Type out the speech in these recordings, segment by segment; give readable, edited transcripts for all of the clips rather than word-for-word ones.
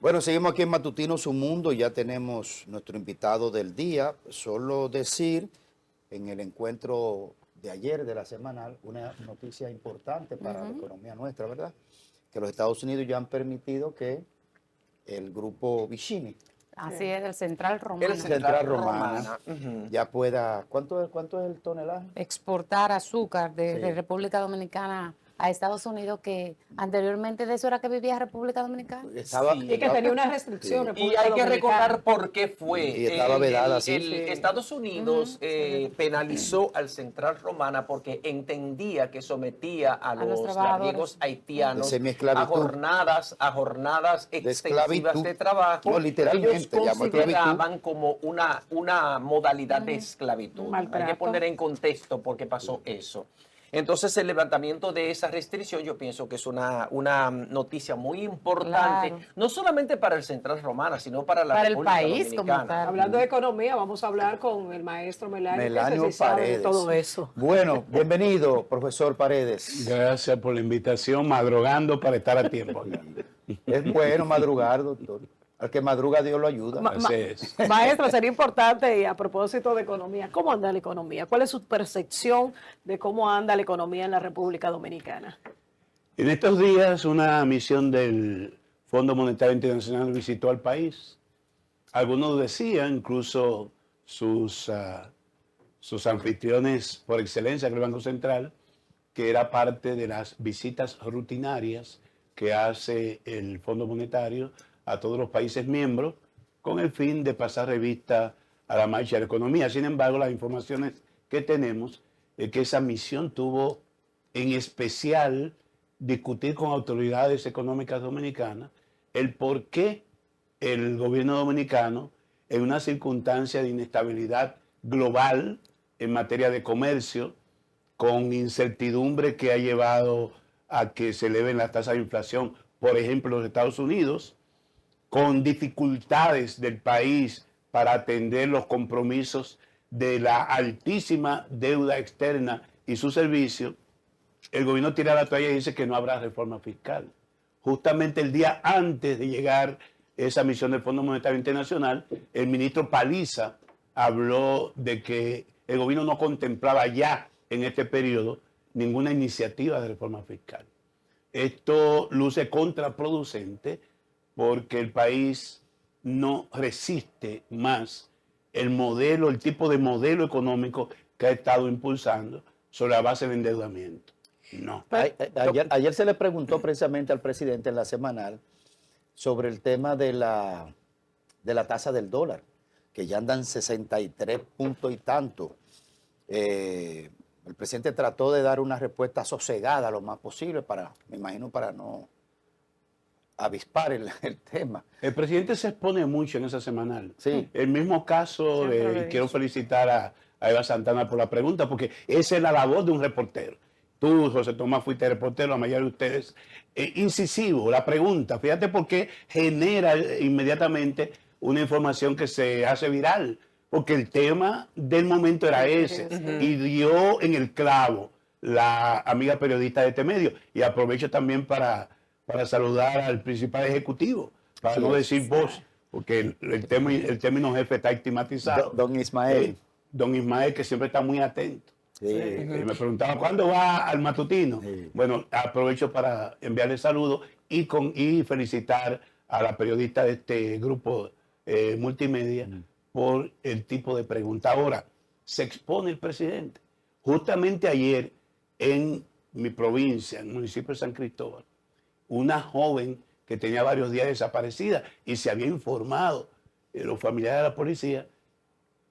Bueno, seguimos aquí en Matutino Su Mundo, ya tenemos nuestro invitado del día. Solo decir, en el encuentro de ayer de la semanal, una noticia importante para la economía nuestra, ¿verdad? Que los Estados Unidos ya han permitido que el grupo Vicini, Así es, el Central Romana. El Central Romana, Ujú. ya pueda, ¿cuánto es el tonelaje? Exportar azúcar de Sí. República Dominicana a Estados Unidos, que anteriormente de eso era que vivía República Dominicana. Estaba, Sí. Y que tenía una restricción. Sí. Y República hay que Dominicana. recordar por qué fue. Y estaba vedada, sí. Sí. Estados Unidos penalizó al Central Romana porque entendía que sometía a los los trabajadores. griegos haitianos De semiesclavitud. a jornadas extensivas esclavitud. de trabajo. No, literalmente, Ellos llama consideraban como una modalidad de esclavitud. Hay que Maltrato. poner en contexto por qué pasó eso. Entonces, el levantamiento de esa restricción, yo pienso que es una noticia muy importante, Claro. no solamente para el Central Romana, sino para la Para el República país como Dominicana. tal. Hablando de economía, vamos a hablar con el maestro Melanio, Melanio que sí sabe de Paredes. todo eso. Bueno, bienvenido, profesor Paredes. Gracias por la invitación, madrugando para estar a tiempo acá. Es bueno madrugar, doctor. Al que madruga Dios lo ayuda. Así es. Maestro, sería importante, y a propósito de economía, ¿cómo anda la economía? ¿Cuál es su percepción de cómo anda la economía en la República Dominicana? En estos días, una misión del Fondo Monetario Internacional visitó al país. Algunos decían, incluso sus anfitriones por excelencia, que el Banco Central, que era parte de las visitas rutinarias que hace el Fondo Monetario a todos los países miembros con el fin de pasar revista a la marcha de la economía. Sin embargo, las informaciones que tenemos es que esa misión tuvo en especial discutir con autoridades económicas dominicanas el por qué el gobierno dominicano, en una circunstancia de inestabilidad global en materia de comercio, con incertidumbre que ha llevado a que se eleven las tasas de inflación, por ejemplo, en los Estados Unidos, con dificultades del país para atender los compromisos de la altísima deuda externa y su servicio, el gobierno tira la toalla y dice que no habrá reforma fiscal. Justamente el día antes de llegar esa misión del Fondo Monetario Internacional, el ministro Paliza habló de que el gobierno no contemplaba ya en este periodo ninguna iniciativa de reforma fiscal. Esto luce contraproducente porque el país no resiste más el tipo de modelo económico que ha estado impulsando sobre la base de endeudamiento. No. Ayer se le preguntó precisamente al presidente en la semanal sobre el tema de la tasa del dólar, que ya andan 63 puntos y tanto. El presidente trató de dar una respuesta sosegada lo más posible me imagino, para no avispar el tema. El presidente se expone mucho en esa semanal. Sí. El mismo caso Siempre lo he de, quiero dicho. felicitar a Eva Santana por la pregunta, porque esa es la labor de un reportero. Tú, José Tomás, fuiste reportero, la mayoría de ustedes. Incisivo, la pregunta. Fíjate por qué genera inmediatamente una información que se hace viral. Porque el tema del momento era ese. Y dio en el clavo la amiga periodista de este medio. Y aprovecho también para saludar al principal ejecutivo, para no decir vos, porque el término jefe está estigmatizado. Don Ismael. Don Ismael, que siempre está muy atento. Sí. Me preguntaba, ¿cuándo va al matutino? Sí. Bueno, aprovecho para enviarle saludos y felicitar a la periodista de este grupo multimedia por el tipo de pregunta. Ahora, se expone el presidente. Justamente ayer en mi provincia, en el municipio de San Cristóbal, una joven que tenía varios días desaparecida y se había informado los familiares de la policía,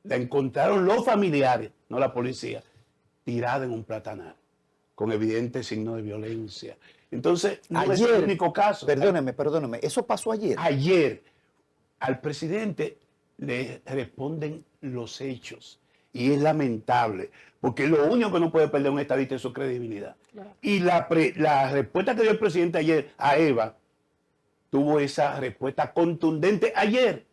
la encontraron los familiares, no la policía, tirada en un platanal, con evidentes signos de violencia. Entonces, no es el único caso. Perdóneme, eso pasó ayer. Ayer al presidente le responden los hechos y es lamentable, porque lo único que no puede perder un estadista es su credibilidad. Claro. Y la respuesta que dio el presidente ayer a Eva tuvo esa respuesta contundente ayer,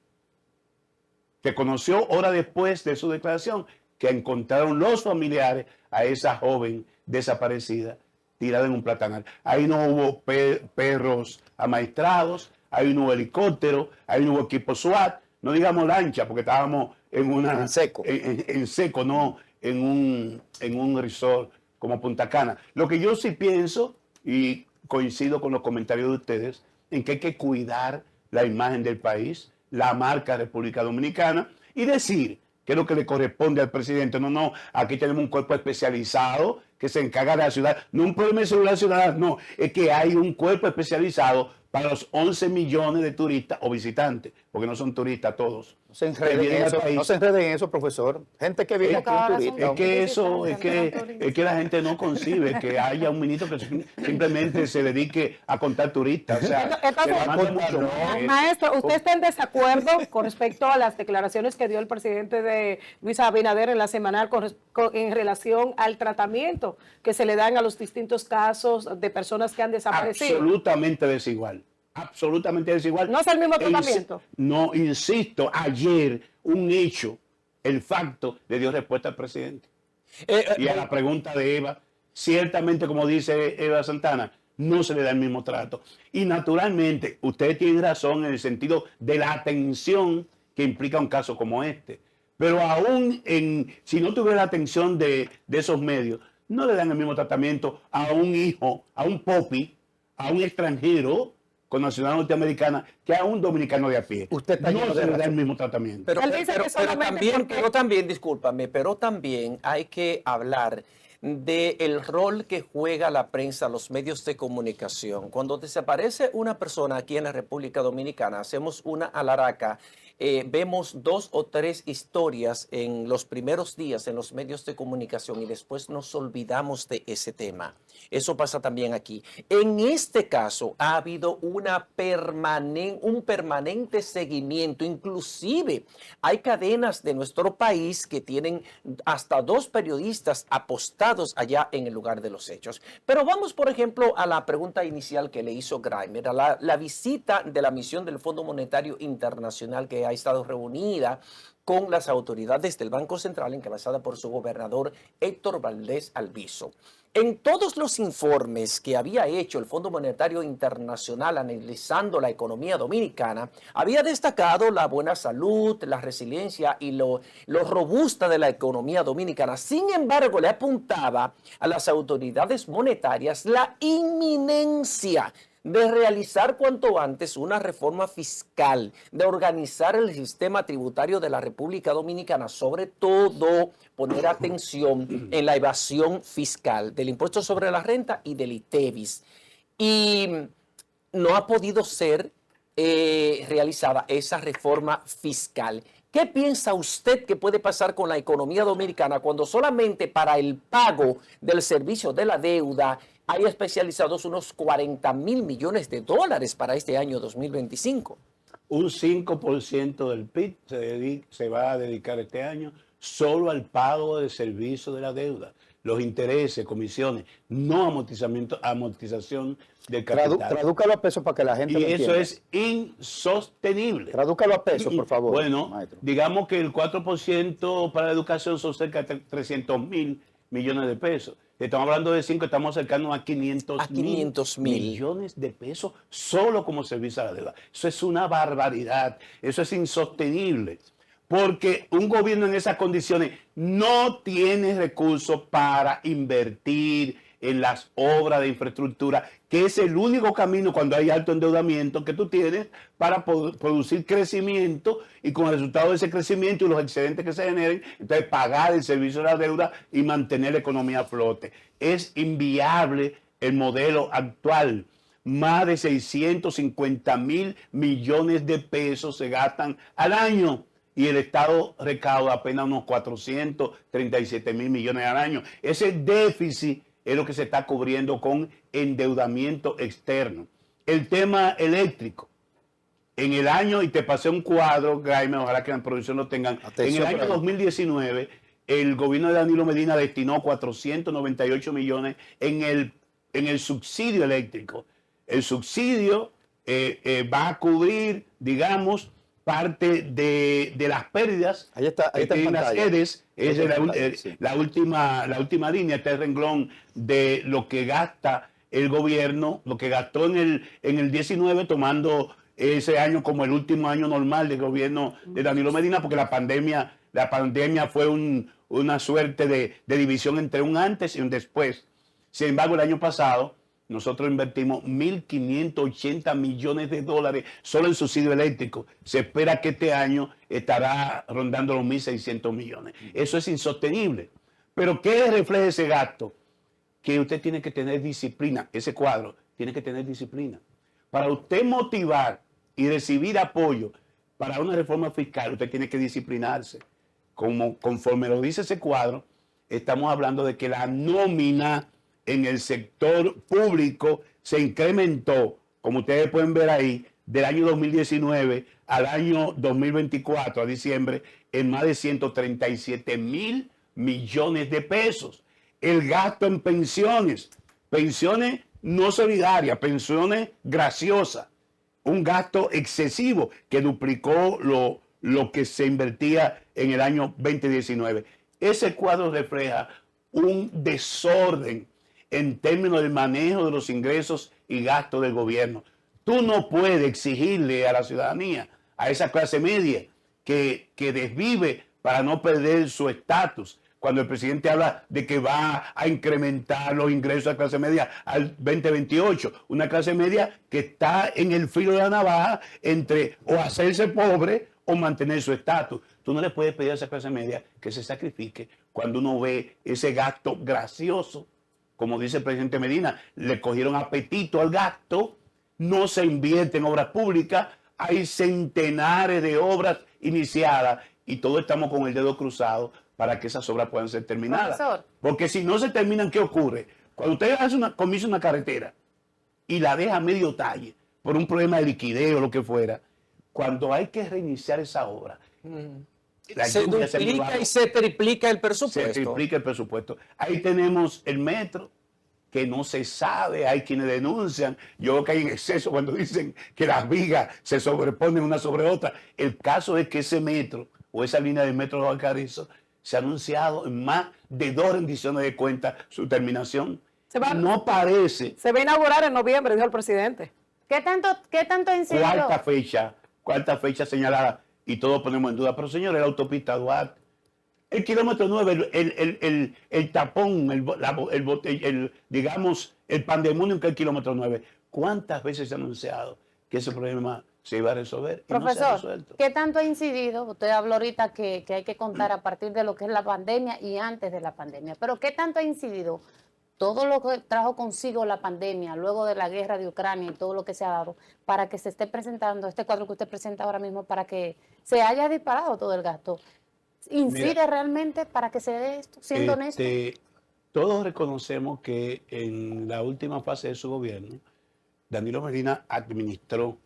que conoció horas después de su declaración que encontraron los familiares a esa joven desaparecida tirada en un platanal. Ahí no hubo perros amaestrados, hay un nuevo helicóptero, hay un nuevo equipo SWAT, no digamos lancha, porque estábamos en seco. En seco, no en un resort como Punta Cana. Lo que yo sí pienso, y coincido con los comentarios de ustedes, en que hay que cuidar la imagen del país, la marca República Dominicana, y decir que es lo que le corresponde al presidente. No, aquí tenemos un cuerpo especializado que se encarga de la ciudad. No un problema de seguridad ciudadana, no, es que hay un cuerpo especializado para los 11 millones de turistas o visitantes, porque no son turistas todos. No se enreden en eso, no se enreden en eso, profesor. Gente que viene Es aquí que ahora un son- turista. Es que eso, Visitantes, es que la gente no concibe que haya un ministro que simplemente se dedique a contar turistas. O sea, Entonces, que mande mucho más. Maestro, ¿usted está en desacuerdo con respecto a las declaraciones que dio el presidente de Luis Abinader en la semanal en relación al tratamiento que se le dan a los distintos casos de personas que han desaparecido? Absolutamente desigual. Absolutamente desigual. ¿No es el mismo tratamiento? No, insisto, ayer un hecho, el facto, le dio respuesta al presidente. Y a la pregunta de Eva, ciertamente, como dice Eva Santana, no se le da el mismo trato. Y naturalmente, usted tiene razón en el sentido de la atención que implica un caso como este. Pero aún si no tuviera la atención de esos medios, no le dan el mismo tratamiento a un hijo, a un popi, a un extranjero con nacionalidad norteamericana que a un dominicano de a pie. Usted está no lleno se de le da el razón. mismo tratamiento. Él dice que solamente porque- Pero también, discúlpame, pero también hay que hablar del rol que juega la prensa, los medios de comunicación. Cuando desaparece una persona aquí en la República Dominicana, hacemos una alaraca, vemos 2 o 3 historias en los primeros días en los medios de comunicación y después nos olvidamos de ese tema. Eso pasa también aquí. En este caso ha habido un permanente seguimiento. Inclusive hay cadenas de nuestro país que tienen hasta 2 periodistas apostados allá en el lugar de los hechos. Pero vamos, por ejemplo, a la pregunta inicial que le hizo Grimer, a la visita de la misión del Fondo Monetario Internacional que ha estado reunida con las autoridades del Banco Central encabezada por su gobernador Héctor Valdés Albizu. En todos los informes que había hecho el Fondo Monetario Internacional analizando la economía dominicana, había destacado la buena salud, la resiliencia y lo robusta de la economía dominicana. Sin embargo, le apuntaba a las autoridades monetarias la inminencia de realizar cuanto antes una reforma fiscal, de organizar el sistema tributario de la República Dominicana, sobre todo poner atención en la evasión fiscal del impuesto sobre la renta y del ITEVIS. Y no ha podido ser realizada esa reforma fiscal. ¿Qué piensa usted que puede pasar con la economía dominicana cuando solamente para el pago del servicio de la deuda hay especializados unos 40.000 millones de dólares para este año 2025? Un 5% del PIB se va a dedicar este año solo al pago del servicio de la deuda. Los intereses, comisiones, no amortización del capital. Tradúcalo a pesos para que la gente Y lo eso entienda. es insostenible. Tradúcalo a pesos, por favor, Bueno, maestro. digamos que el 4% para la educación son cerca de 300.000 millones de pesos. Estamos hablando de 5, estamos cercanos a 500.000 millones de pesos solo como servicio a la deuda. Eso es una barbaridad, eso es insostenible. Porque un gobierno en esas condiciones no tiene recursos para invertir en las obras de infraestructura, que es el único camino cuando hay alto endeudamiento que tú tienes para producir crecimiento y con el resultado de ese crecimiento y los excedentes que se generen, entonces pagar el servicio de la deuda y mantener la economía a flote. Es inviable el modelo actual. Más de 650.000 millones de pesos se gastan al año y el Estado recauda apenas unos 437.000 millones al año. Ese déficit es lo que se está cubriendo con endeudamiento externo. El tema eléctrico. En el año, y te pasé un cuadro, Graeme, ojalá que en la producción lo tengan. Atención, en el año 2019, el gobierno de Danilo Medina destinó 498 millones en el subsidio eléctrico. El subsidio va a cubrir, digamos, parte de las pérdidas Ahí está que en tienen las pantalla. redes. Es Ahí está en pantalla, sí. la última línea, este renglón de lo que gasta el gobierno, lo que gastó en el 19 tomando ese año como el último año normal del gobierno de Danilo Medina, porque la pandemia fue una suerte de división entre un antes y un después. Sin embargo, el año pasado nosotros invertimos 1.580 millones de dólares solo en subsidio eléctrico. Se espera que este año estará rondando los 1.600 millones. Eso es insostenible. Pero ¿qué refleja ese gasto? Que usted tiene que tener disciplina. Ese cuadro tiene que tener disciplina. Para usted motivar y recibir apoyo para una reforma fiscal, usted tiene que disciplinarse. Conforme lo dice ese cuadro, estamos hablando de que la nómina en el sector público se incrementó, como ustedes pueden ver ahí, del año 2019 al año 2024, a diciembre, en más de 137.000 millones de pesos. El gasto en pensiones no solidarias, pensiones graciosas, un gasto excesivo que duplicó lo que se invertía en el año 2019. Ese cuadro refleja un desorden en términos del manejo de los ingresos y gastos del gobierno. Tú no puedes exigirle a la ciudadanía, a esa clase media que desvive para no perder su estatus. Cuando el presidente habla de que va a incrementar los ingresos de la clase media al 2028, una clase media que está en el filo de la navaja entre o hacerse pobre o mantener su estatus. Tú no le puedes pedir a esa clase media que se sacrifique cuando uno ve ese gasto gracioso. Como dice el presidente Medina, le cogieron apetito al gasto, no se invierte en obras públicas, hay centenares de obras iniciadas y todos estamos con el dedo cruzado para que esas obras puedan ser terminadas. Profesor. Porque si no se terminan, ¿qué ocurre? Cuando usted comienza una carretera y la deja a medio talle por un problema de liquidez o lo que fuera, cuando hay que reiniciar esa obra, Se duplica y se triplica el presupuesto. se triplica el presupuesto. Ahí tenemos el metro, que no se sabe, hay quienes denuncian. Yo creo que hay en exceso cuando dicen que las vigas se sobreponen una sobre otra. El caso es que ese metro o esa línea de metro de Valcarrizo se ha anunciado en más de 2 rendiciones de cuentas su terminación. No parece. Se va a inaugurar en noviembre, dijo el presidente. ¿Qué tanto ha incidido? Cuarta fecha señalada y todos ponemos en duda. Pero señores, la autopista Duarte, el kilómetro 9, el tapón, digamos, el pandemonio que es el kilómetro 9. ¿Cuántas veces se ha anunciado que ese problema se iba a resolver? Y no se ha Profesor, resuelto. ¿qué tanto ha incidido? Usted habló ahorita que hay que contar a partir de lo que es la pandemia y antes de la pandemia, pero ¿qué tanto ha incidido todo lo que trajo consigo la pandemia, luego de la guerra de Ucrania y todo lo que se ha dado, para que se esté presentando este cuadro que usted presenta ahora mismo, para que se haya disparado todo el gasto? ¿Incide Mira, realmente para que se dé esto, siendo honesto? Todos reconocemos que en la última fase de su gobierno, Danilo Medina administró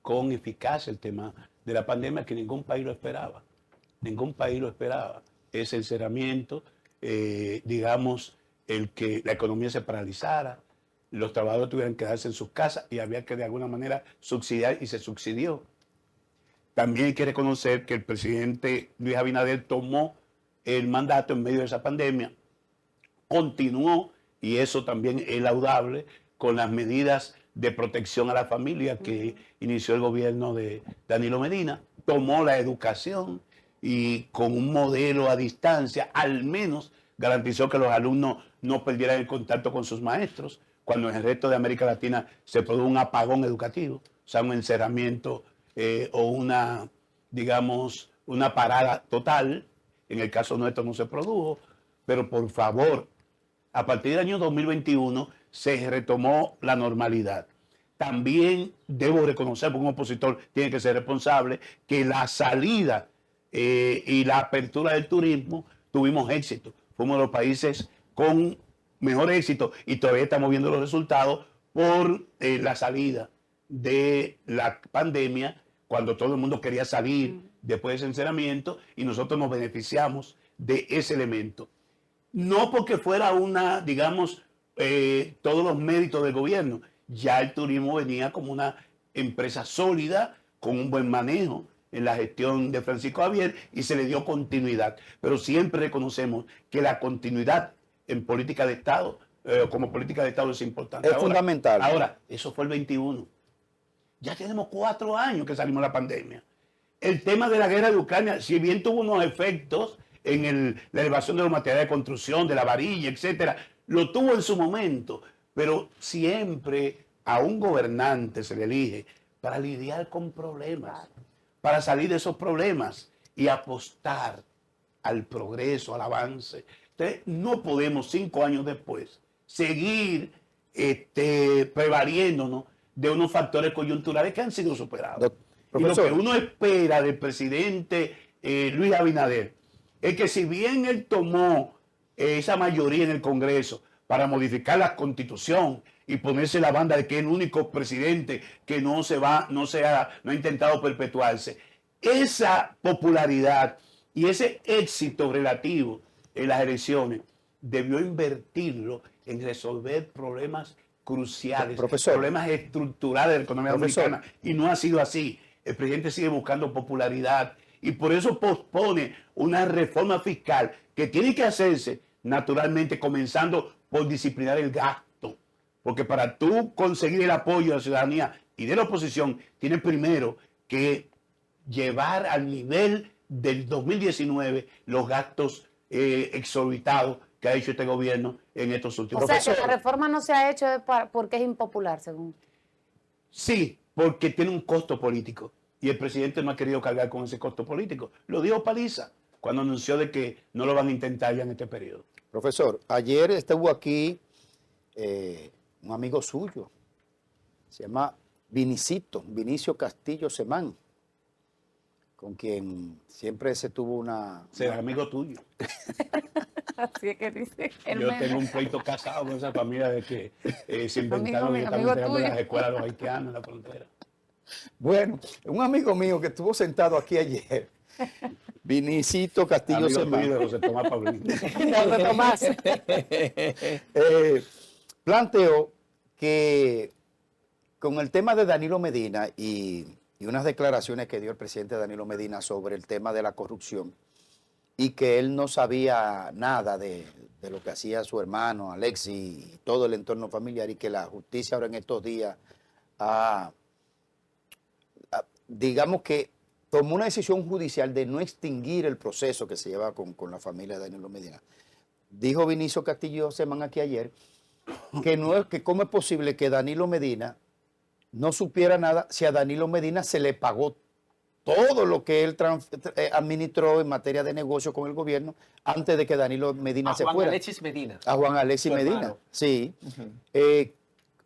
con eficacia el tema de la pandemia que ningún país lo esperaba. Ningún país lo esperaba. Ese encerramiento, digamos, el que la economía se paralizara, los trabajadores tuvieran que quedarse en sus casas y había que de alguna manera subsidiar y se subsidió. También hay que reconocer que el presidente Luis Abinader tomó el mandato en medio de esa pandemia, continuó, y eso también es laudable, con las medidas de protección a la familia que inició el gobierno de Danilo Medina, tomó la educación y con un modelo a distancia, al menos garantizó que los alumnos no perdieran el contacto con sus maestros, cuando en el resto de América Latina se produjo un apagón educativo, o sea, un encerramiento o una, digamos, una parada total. En el caso nuestro no se produjo, pero por favor, a partir del año 2021 se retomó la normalidad. También debo reconocer, porque un opositor tiene que ser responsable, que la salida y la apertura del turismo tuvimos éxito. Fuimos de los países con mejor éxito y todavía estamos viendo los resultados por la salida de la pandemia, cuando todo el mundo quería salir después de ese encerramiento, y nosotros nos beneficiamos de ese elemento. No porque fuera una, digamos, todos los méritos del gobierno. Ya el turismo venía como una empresa sólida, con un buen manejo en la gestión de Francisco Javier, y se le dio continuidad. Pero siempre reconocemos que la continuidad en política de Estado, como política de Estado, es importante. Es fundamental. Ahora, eso fue el 21. Ya tenemos 4 años que salimos de la pandemia. El tema de la guerra de Ucrania, si bien tuvo unos efectos en la elevación de los materiales de construcción, de la varilla, etcétera, lo tuvo en su momento, pero siempre a un gobernante se le elige para lidiar con problemas, para salir de esos problemas y apostar al progreso, al avance. Entonces, no podemos 5 años después seguir prevaliéndonos de unos factores coyunturales que han sido superados. Y lo Profesor. que uno espera del presidente Luis Abinader es que, si bien él tomó esa mayoría en el Congreso para modificar la Constitución y ponerse la banda de que es el único presidente que no ha intentado perpetuarse, esa popularidad y ese éxito relativo en las elecciones debió invertirlo en resolver problemas cruciales, Profesor. problemas estructurales de la economía Profesor. dominicana, y no ha sido así. El presidente sigue buscando popularidad y por eso pospone una reforma fiscal que tiene que hacerse naturalmente, comenzando por disciplinar el gasto, porque para tú conseguir el apoyo de la ciudadanía y de la oposición, tienes primero que llevar al nivel del 2019 los gastos exorbitados que ha hecho este gobierno en estos últimos O sea, años. que la reforma no se ha hecho porque es impopular, según. Sí, porque tiene un costo político y el presidente no ha querido cargar con ese costo político. Lo dijo Paliza cuando anunció de que no lo van a intentar ya en este periodo. Profesor, ayer estuvo aquí un amigo suyo, se llama Vinicio Castillo Semán, con quien siempre se tuvo una... Será amigo tuyo. Así es que dice el Yo meme. tengo un pleito casado con esa familia de que se inventaron Amigo y mío, están amigo entregando tuyo. las escuelas a los haitianos en la frontera. Bueno, un amigo mío que estuvo sentado aquí ayer, Vinicito Castillo Amigo tuyo de Semán, José Tomás Pablín. José Tomás. planteó que con el tema de Danilo Medina y unas declaraciones que dio el presidente Danilo Medina sobre el tema de la corrupción, y que él no sabía nada de lo que hacía su hermano Alexis y todo el entorno familiar, y que la justicia ahora en estos días digamos que tomó una decisión judicial de no extinguir el proceso que se lleva con la familia de Danilo Medina. Dijo Vinicio Castillo Semán aquí ayer que cómo es posible que Danilo Medina no supiera nada si a Danilo Medina se le pagó todo lo que él administró en materia de negocio con el gobierno antes de que Danilo Medina A se Juan fuera. Alexis Medina. A Juan Alexis Su Medina, hermano. sí.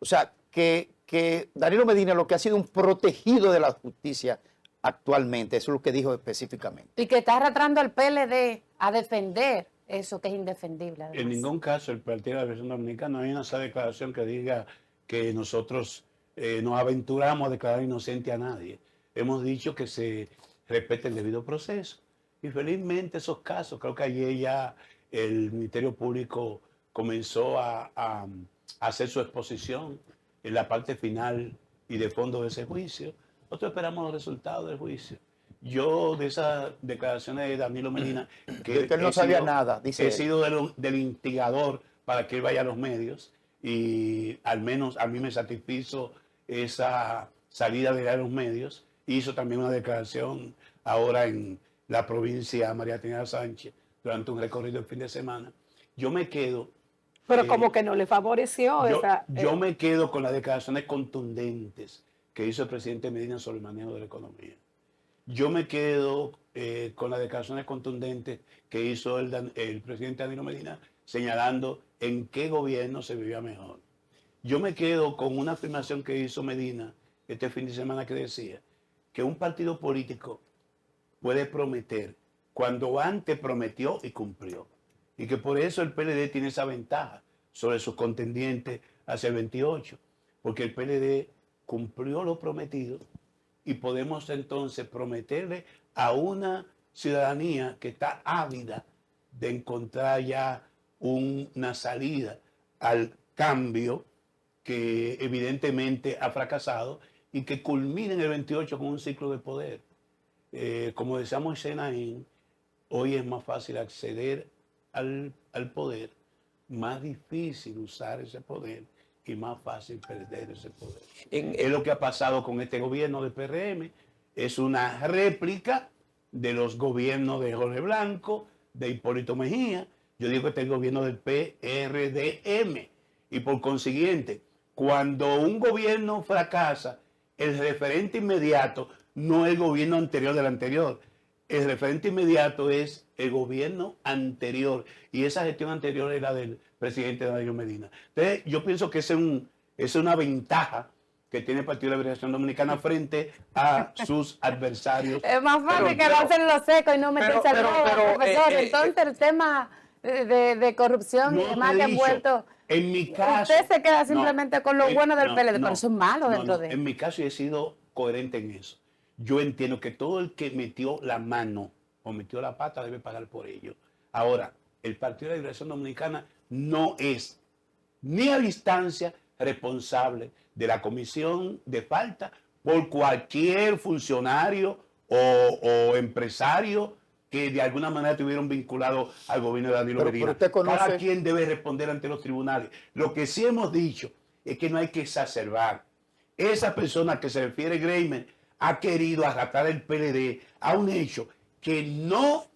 O sea, que Danilo Medina lo que ha sido un protegido de la justicia actualmente, eso es lo que dijo específicamente. Y que está arrastrando al PLD a defender eso que es indefendible. En además. ningún caso el Partido de la Liberación Dominicana, no hay una sola declaración que diga que nosotros nos aventuramos a declarar inocente a nadie. Hemos dicho que se respete el debido proceso. Y felizmente esos casos, creo que ayer ya el Ministerio Público comenzó a hacer su exposición en la parte final y de fondo de ese juicio. Nosotros esperamos los resultados del juicio. Yo, de esas declaraciones de Danilo Medina, Que él no sabía nada, dice he él. sido del instigador para que él vaya a los medios, y al menos a mí me satisfizo esa salida de los medios. Hizo también una declaración ahora en la provincia María Trinidad Sánchez durante un recorrido el fin de semana. Yo me quedo... Pero como que no le favoreció esa... Yo me quedo con las declaraciones contundentes que hizo el presidente Medina sobre el manejo de la economía. Yo me quedo con las declaraciones contundentes que hizo el presidente Danilo Medina señalando en qué gobierno se vivía mejor. Yo me quedo con una afirmación que hizo Medina este fin de semana que decía que un partido político puede prometer cuando antes prometió y cumplió. Y que por eso el PLD tiene esa ventaja sobre sus contendientes hacia el 28. Porque el PLD cumplió lo prometido y podemos entonces prometerle a una ciudadanía que está ávida de encontrar ya una salida al cambio que evidentemente ha fracasado y que culmina en el 28 con un ciclo de poder. Como decíamos en Senaín, hoy es más fácil acceder al poder, más difícil usar ese poder y más fácil perder ese poder. En- Es lo que ha pasado con este gobierno de PRM. Es una réplica de los gobiernos de Jorge Blanco, de Hipólito Mejía. Yo digo que este es el gobierno del PRDM. Y por consiguiente, cuando un gobierno fracasa, el referente inmediato no es el gobierno anterior del anterior. El referente inmediato es el gobierno anterior. Y esa gestión anterior era del presidente Danilo Medina. Entonces, yo pienso que es una ventaja que tiene el Partido de la Liberación Dominicana frente a sus adversarios. Es más fácil Pero- quedarse en lo seco y no meterse al pero- lodo, pero, profesor. Entonces, el tema de corrupción y No demás te que he ha dicho, vuelto. en mi caso, Usted se queda simplemente con lo bueno del PLD, pero eso es malo dentro de. En mi caso, yo he sido coherente en eso. Yo entiendo que todo el que metió la mano o metió la pata debe pagar por ello. Ahora, el Partido de la Liberación Dominicana no es ni a distancia responsable de la comisión de falta por cualquier funcionario o empresario que de alguna manera estuvieron vinculados al gobierno de Danilo Pero Medina. usted conoce- Cada quien debe responder ante los tribunales. Lo que sí hemos dicho es que no hay que exacerbar. Esa persona que se refiere Greimer ha querido arrastrar el PLD a un hecho que no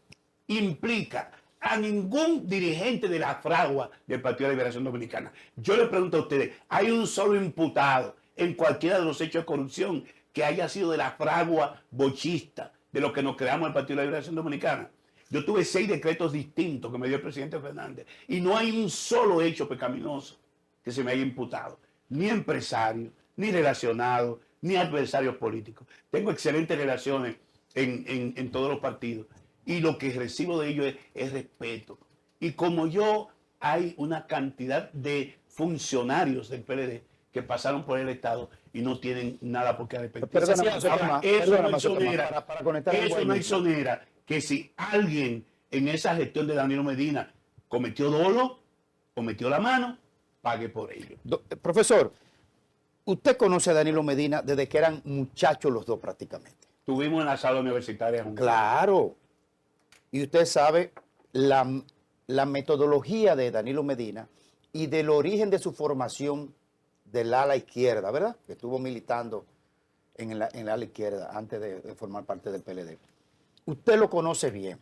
implica a ningún dirigente de la fragua del Partido de Liberación Dominicana. Yo le pregunto a ustedes, ¿hay un solo imputado en cualquiera de los hechos de corrupción que haya sido de la fragua bochista de lo que nos creamos el Partido de la Liberación Dominicana? Yo tuve 6 decretos distintos que me dio el presidente Fernández y no hay un solo hecho pecaminoso que se me haya imputado, ni empresario, ni relacionado, ni adversarios políticos. Tengo excelentes relaciones en todos los partidos y lo que recibo de ellos es respeto. Y como yo, hay una cantidad de funcionarios del PLD que pasaron por el Estado y no tienen nada por qué arrepentirse. Perdóname, Ahora, José Tomás, Eso perdóname, no José Tomás, exonera, para conectar en eso buen no inicio. exonera que si alguien en esa gestión de Danilo Medina cometió dolo o metió la mano, pague por ello. Profesor, usted conoce a Danilo Medina desde que eran muchachos los dos prácticamente. Estuvimos en la sala universitaria juntos. Claro. Y usted sabe la metodología de Danilo Medina y del origen de su formación del ala izquierda, ¿verdad? Que estuvo militando en el ala izquierda antes de formar parte del PLD. Usted lo conoce bien.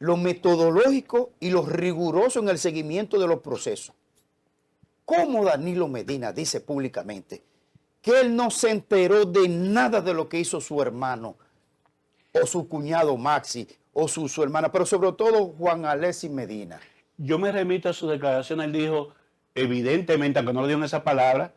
Lo metodológico y lo riguroso en el seguimiento de los procesos. ¿Cómo Danilo Medina dice públicamente que él no se enteró de nada de lo que hizo su hermano o su cuñado Maxi o su hermana, pero sobre todo Juan Alexis Medina? Yo me remito a su declaración. Él dijo, evidentemente, aunque no le dieron esa palabra,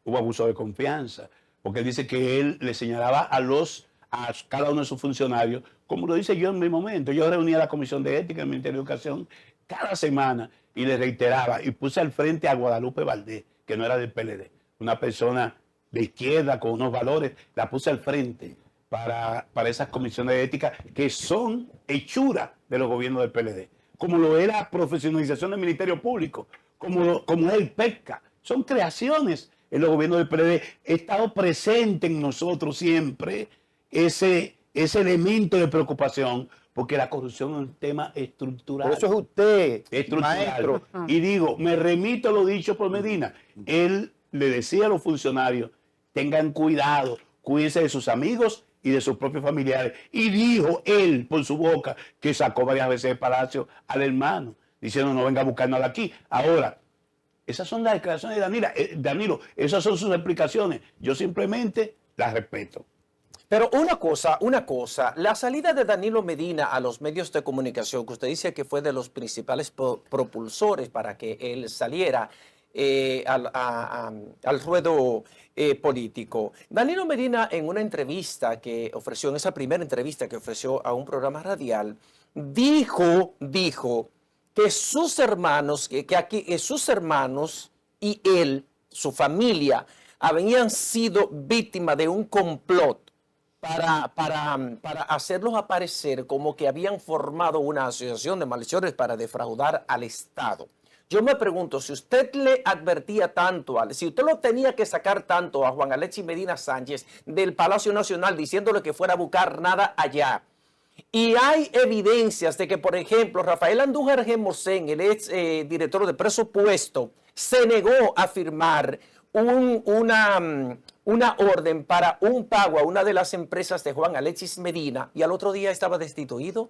hubo abuso de confianza. Porque él dice que él le señalaba a cada uno de sus funcionarios, como lo hice yo en mi momento. Yo reunía a la Comisión de Ética del Ministerio de Educación cada semana y le reiteraba y puse al frente a Guadalupe Valdés, que no era del PLD, una persona de izquierda con unos valores, la puse al frente para esas comisiones de ética que son hechuras de los gobiernos del PLD, como lo es la profesionalización del Ministerio Público, como es el PESCA, son creaciones en los gobiernos del PLD. He estado presente en nosotros siempre ese elemento de preocupación, porque la corrupción es un tema estructural. Por eso es usted, Estructural. maestro. Y digo, me remito a lo dicho por Medina. Él le decía a los funcionarios, tengan cuidado, cuídense de sus amigos y de sus propios familiares. Y dijo él por su boca que sacó varias veces del palacio al hermano, diciendo no venga a buscarnos aquí. Ahora, esas son las declaraciones de Danilo, esas son sus explicaciones. Yo simplemente las respeto. Pero una cosa, la salida de Danilo Medina a los medios de comunicación, que usted dice que fue de los principales propulsores para que él saliera al ruedo político. Danilo Medina, en una entrevista que ofreció, en esa primera entrevista que ofreció a un programa radial, dijo que sus hermanos, sus hermanos y él, su familia, habían sido víctimas de un complot para hacerlos aparecer como que habían formado una asociación de malhechores para defraudar al Estado. Yo me pregunto, si usted le advertía tanto, si usted lo tenía que sacar tanto a Juan Alexis Medina Sánchez del Palacio Nacional diciéndole que fuera a buscar nada allá, y hay evidencias de que, por ejemplo, Rafael Andújar Gemosén, el ex director de presupuesto, se negó a firmar una orden para un pago a una de las empresas de Juan Alexis Medina y al otro día estaba destituido.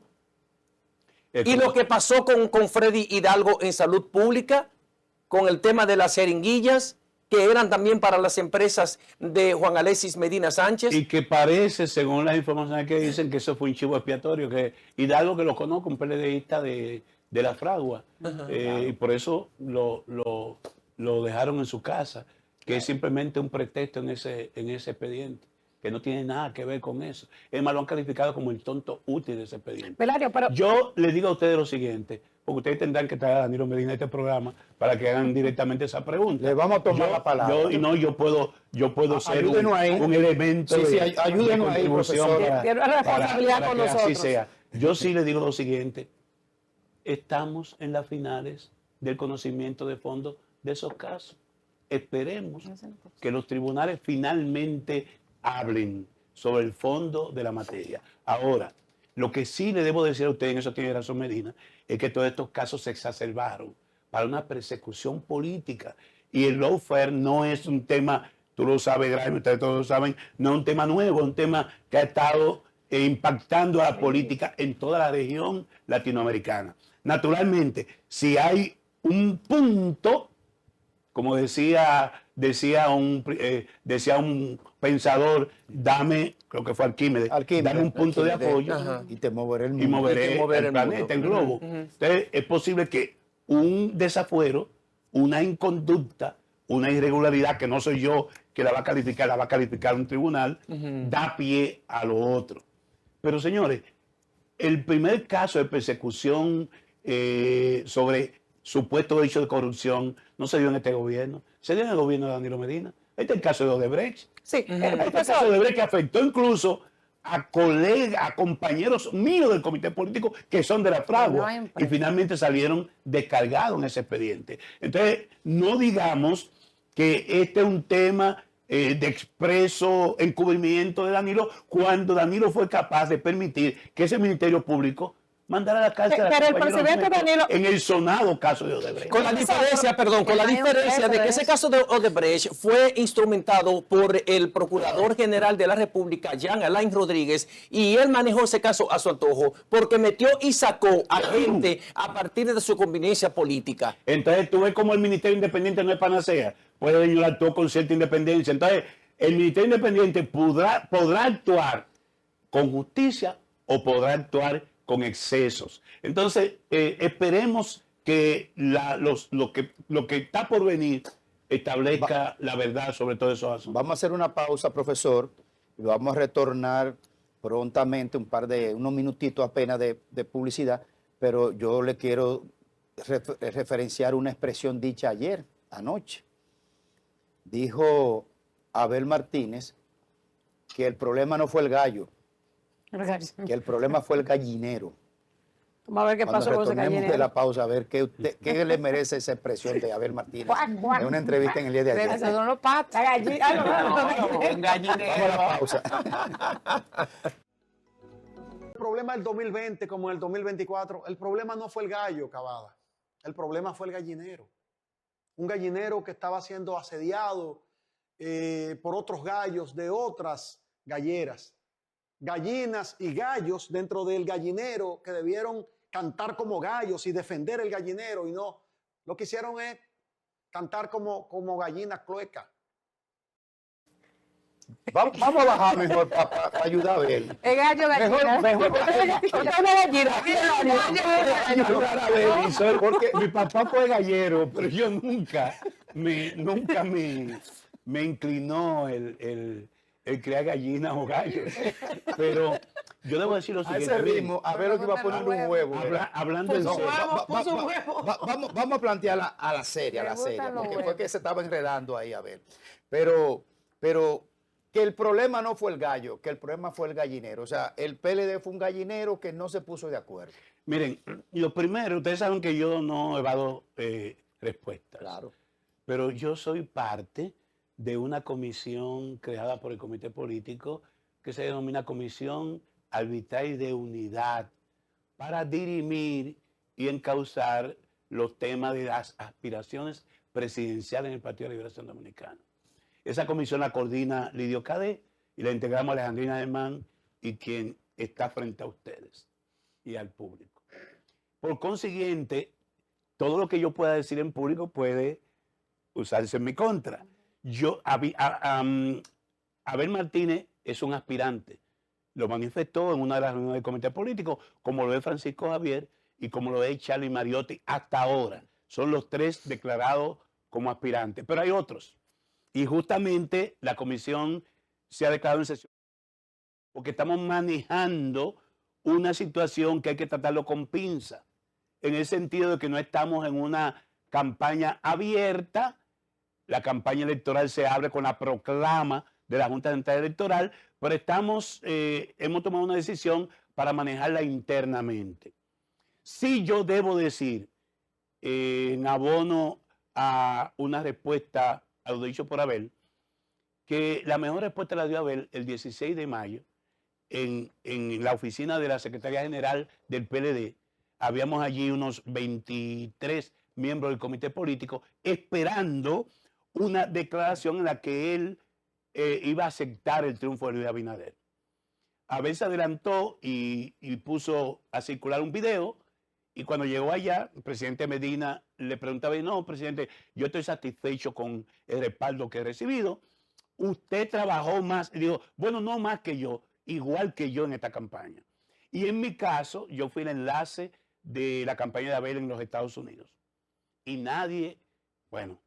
Y lo que pasó con Freddy Hidalgo en salud pública, con el tema de las jeringuillas, que eran también para las empresas de Juan Alexis Medina Sánchez. Y que parece, según las informaciones que dicen, que eso fue un chivo expiatorio, que Hidalgo, que lo conozco, un PLDista de la Fragua, y por eso lo dejaron en su casa, que es simplemente un pretexto en ese expediente, que no tiene nada que ver con eso. Es más, lo han calificado como el tonto útil de ese expediente. Belisario, pero Yo les digo a ustedes lo siguiente, porque ustedes tendrán que traer a Danilo Medina a este programa para que hagan directamente esa pregunta. Le vamos a tomar la palabra. Yo puedo ser Ayúdenos ahí. un elemento Sí, de ayúdenos ahí, contribución profesor. Tiene una responsabilidad para con que así nosotros. sea. Yo sí les digo lo siguiente, estamos en las finales del conocimiento de fondo de esos casos. Esperemos que los tribunales finalmente hablen sobre el fondo de la materia. Ahora, lo que sí le debo decir a usted, en eso tiene razón Medina, es que todos estos casos se exacerbaron para una persecución política. Y el lawfare no es un tema, tú lo sabes, Graeme, ustedes todos lo saben, no es un tema nuevo, es un tema que ha estado impactando a la política en toda la región latinoamericana. Naturalmente, si hay un punto, como decía un pensador, creo que fue Arquímedes, dame un punto de apoyo y te moveré el mundo. y moveré mover el el planeta, el mundo. globo. Entonces, es posible que un desafuero, una inconducta, una irregularidad, que no soy yo que la va a calificar un tribunal, da pie a lo otro. Pero, señores, el primer caso de persecución sobre supuesto hecho de corrupción no se dio en este gobierno, se dio en el gobierno de Danilo Medina. Este es el caso de Odebrecht. sí, El caso de Odebrecht que afectó incluso a colegas, a compañeros míos del comité político que son de la Fragua, No, y finalmente salieron descargados en ese expediente. Entonces, no digamos que este es un tema de expreso encubrimiento de Danilo, cuando Danilo fue capaz de permitir que ese Ministerio Público mandara a la cárcel Pero a el compañeros presidente nuestros Danilo- en el sonado caso de Odebrecht. Con la diferencia, perdón, con la diferencia de que ese caso de Odebrecht fue instrumentado por el Procurador General de la República, Jean Alain Rodríguez, y él manejó ese caso a su antojo, porque metió y sacó a gente a partir de su conveniencia política. Entonces tú ves como el Ministerio Independiente no es panacea, puede ellos actuar con cierta independencia. Entonces el Ministerio Independiente podrá actuar con justicia o podrá actuar con excesos. Entonces esperemos que lo que está por venir establezca la verdad sobre todos esos asuntos. Vamos a hacer una pausa, profesor, y vamos a retornar prontamente, unos minutitos apenas de publicidad, pero yo le quiero referenciar una expresión dicha anoche. Dijo Abel Martínez que el problema no fue el gallo, que el problema fue el gallinero. Vamos a ver qué Cuando pasó con ese retornemos de gallinero. la pausa, a ver qué le merece esa expresión de Abel Martínez. Cuac, cuac. En una entrevista en el día de Pero ayer. esos son los patos. La gallina. Vamos a la pausa. El problema del 2020 como el 2024, el problema no fue el gallo, Cavada. El problema fue el gallinero. Un gallinero que estaba siendo asediado por otros gallos de otras galleras. Gallinas y gallos dentro del gallinero que debieron cantar como gallos y defender el gallinero, y no. Lo que hicieron es cantar como gallina clueca. Vamos a bajar mejor para ayudar a ver. El gallo gallina. Mejor Porque mi papá fue gallero, pero yo nunca me inclinó el criar gallinas o gallos. Pero yo debo decir lo A siguiente. ese ritmo, a ver lo que iba a poner un huevo. Hablando en No, serio. vamos a plantear a la serie, Me gustan los porque fue huevos. que se estaba enredando ahí, a ver. Pero que el problema no fue el gallo, que el problema fue el gallinero. O sea, el PLD fue un gallinero que no se puso de acuerdo. Miren, lo primero, ustedes saben que yo no evado respuestas. Claro. Pero yo soy parte de una comisión creada por el comité político que se denomina Comisión Arbitral de Unidad para dirimir y encauzar los temas de las aspiraciones presidencial en el Partido de Liberación Dominicana. Esa comisión la coordina Lidio Cadet y la integramos Alejandrina Germán y quien está frente a ustedes y al público. Por consiguiente, todo lo que yo pueda decir en público puede usarse en mi contra. Abel Martínez es un aspirante. Lo manifestó en una de las reuniones del comité político, como lo es Francisco Javier y como lo es Charlie Mariotti hasta ahora. Son los tres declarados como aspirantes, pero hay otros. Y justamente la comisión se ha declarado en sesión porque estamos manejando una situación que hay que tratarlo con pinza, en el sentido de que no estamos en una campaña abierta. La campaña electoral se abre con la proclama de la Junta Central Electoral, pero hemos tomado una decisión para manejarla internamente. Sí, yo debo decir, en abono a una respuesta a lo dicho por Abel, que la mejor respuesta la dio Abel el 16 de mayo en la oficina de la Secretaría General del PLD. Habíamos allí unos 23 miembros del comité político esperando una declaración en la que él iba a aceptar el triunfo de Luis Abinader. Abel se adelantó y puso a circular un video, y cuando llegó allá, el presidente Medina le preguntaba, no, presidente, yo estoy satisfecho con el respaldo que he recibido. Usted trabajó más, y dijo, bueno, no más que yo, igual que yo en esta campaña. Y en mi caso, yo fui el enlace de la campaña de Abel en los Estados Unidos. Y nadie, bueno,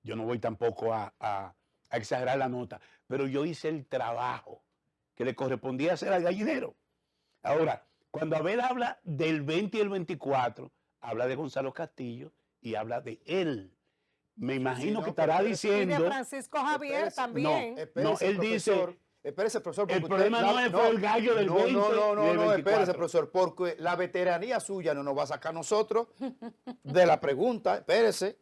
yo no voy tampoco a exagerar la nota, pero yo hice el trabajo que le correspondía hacer al gallinero. Ahora, cuando Abel habla del 20 y el 24, habla de Gonzalo Castillo y habla de él. Me imagino que estará Y de diciendo... Francisco Javier también. No, él dice... Espérese, profesor. El problema no fue el gallo del 20 No, espérese, profesor, porque la veteranía suya no nos va a sacar a nosotros de la pregunta. Espérese.